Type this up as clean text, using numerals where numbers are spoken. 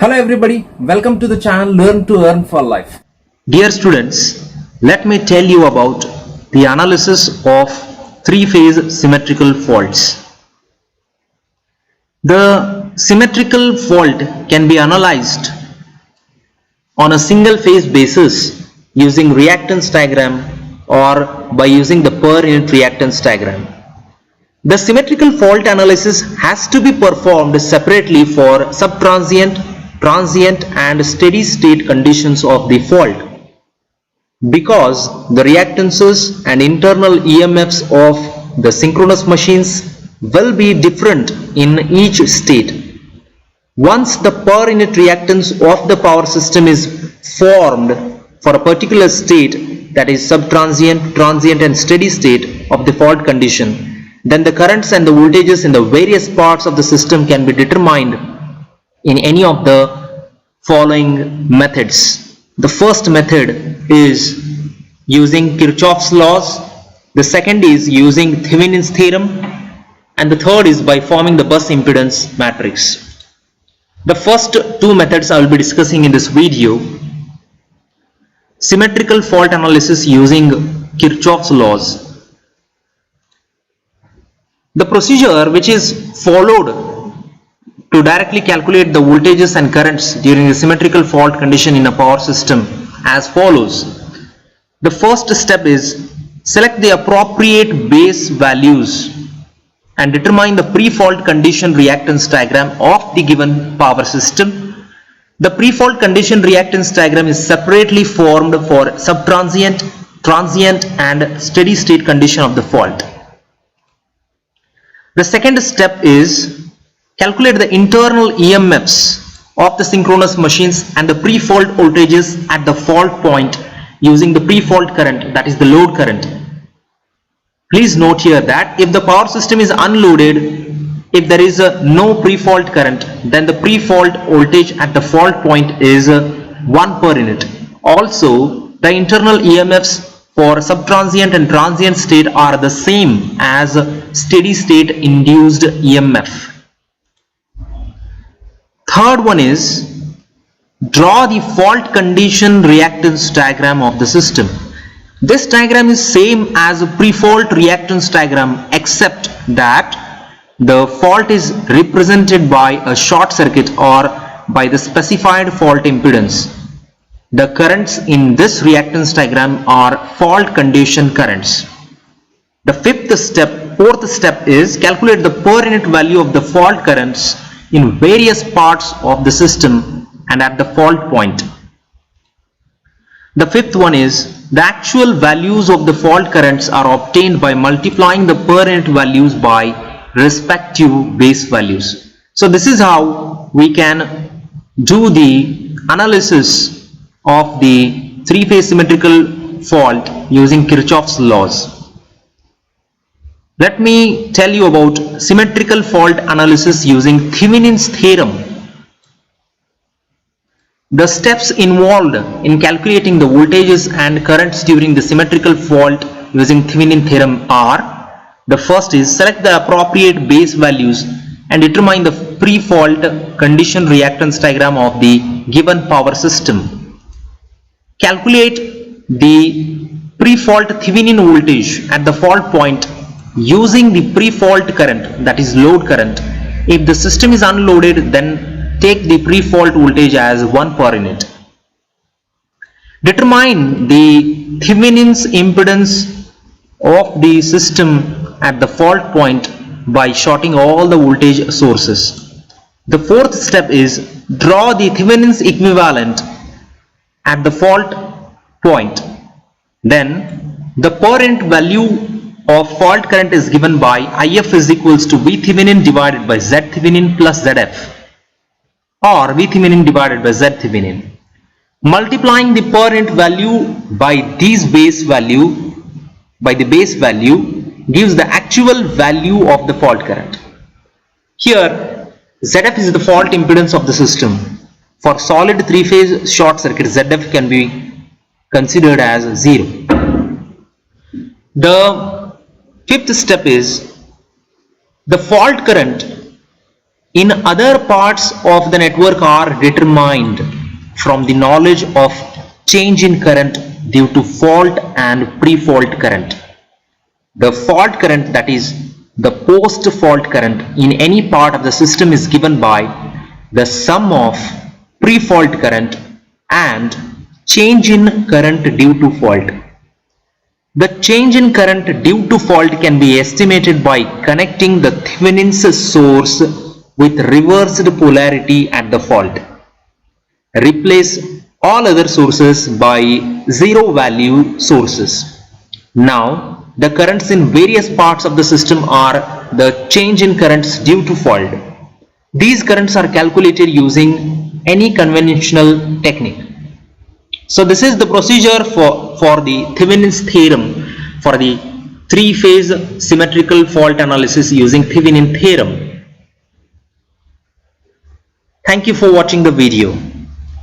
Hello everybody, welcome to the channel Learn to Earn for Life. Dear students, let me tell you about the analysis of three-phase symmetrical faults. The symmetrical fault can be analyzed on a single phase basis using reactance diagram or by using the per unit reactance diagram. The symmetrical fault analysis has to be performed separately for subtransient, transient and steady state conditions of the fault, because the reactances and internal EMFs of the synchronous machines will be different in each state. Once the per unit reactance of the power system is formed for a particular state, that is subtransient, transient and steady state of the fault condition, then the currents and the voltages in the various parts of the system can be determined in any of the following methods. The first method is using Kirchhoff's laws, the second is using Thevenin's theorem, and the third is by forming the bus impedance matrix. The first two methods I will be discussing in this video: symmetrical fault analysis using Kirchhoff's laws. The procedure which is followed to directly calculate the voltages and currents during the symmetrical fault condition in a power system as follows. The first step is select the appropriate base values and determine the pre-fault condition reactance diagram of the given power system. The pre-fault condition reactance diagram is separately formed for subtransient, transient and steady state condition of the fault. The second step is calculate the internal EMFs of the synchronous machines and the pre-fault voltages at the fault point using the pre-fault current, that is the load current. Please note here that if the power system is unloaded, if there is no pre-fault current, then the pre-fault voltage at the fault point is 1 per unit. Also, the internal EMFs for subtransient and transient state are the same as steady state induced EMF. Third one is draw the fault condition reactance diagram of the system. This diagram is same as a pre-fault reactance diagram, except that the fault is represented by a short circuit or by the specified fault impedance. The currents in this reactance diagram are fault condition currents. The fourth step is calculate the per unit value of the fault currents in various parts of the system and at the fault point. The fifth one is the actual values of the fault currents are obtained by multiplying the per unit values by respective base values. So this is how we can do the analysis of the three-phase symmetrical fault using Kirchhoff's laws. Let me tell you about symmetrical fault analysis using Thevenin's theorem. The steps involved in calculating the voltages and currents during the symmetrical fault using Thevenin theorem are: the first is select the appropriate base values and determine the pre-fault condition reactance diagram of the given power system. Calculate the pre-fault Thevenin voltage at the fault point using the pre-fault current, that is load current. If the system is unloaded, then take the pre-fault voltage as 1 per unit. Determine the Thevenin's impedance of the system at the fault point by shorting all the voltage sources. The fourth step is draw the Thevenin's equivalent at the fault point. Then the per unit value of fault current is given by IF is equals to V Thevenin divided by Z Thevenin plus ZF, or V Thevenin divided by Z Thevenin. Multiplying the per unit value by the base value gives the actual value of the fault current. Here ZF is the fault impedance of the system. For solid three-phase short circuit, ZF can be considered as 0. The fifth step is the fault current in other parts of the network are determined from the knowledge of change in current due to fault and pre-fault current. The fault current, that is the post-fault current in any part of the system, is given by the sum of pre-fault current and change in current due to fault. The change in current due to fault can be estimated by connecting the Thevenin's source with reversed polarity at the fault. Replace all other sources by zero value sources. Now, the currents in various parts of the system are the change in currents due to fault. These currents are calculated using any conventional technique. So this is the procedure for the Thevenin's theorem for the three-phase symmetrical fault analysis using Thevenin theorem. Thank you for watching the video.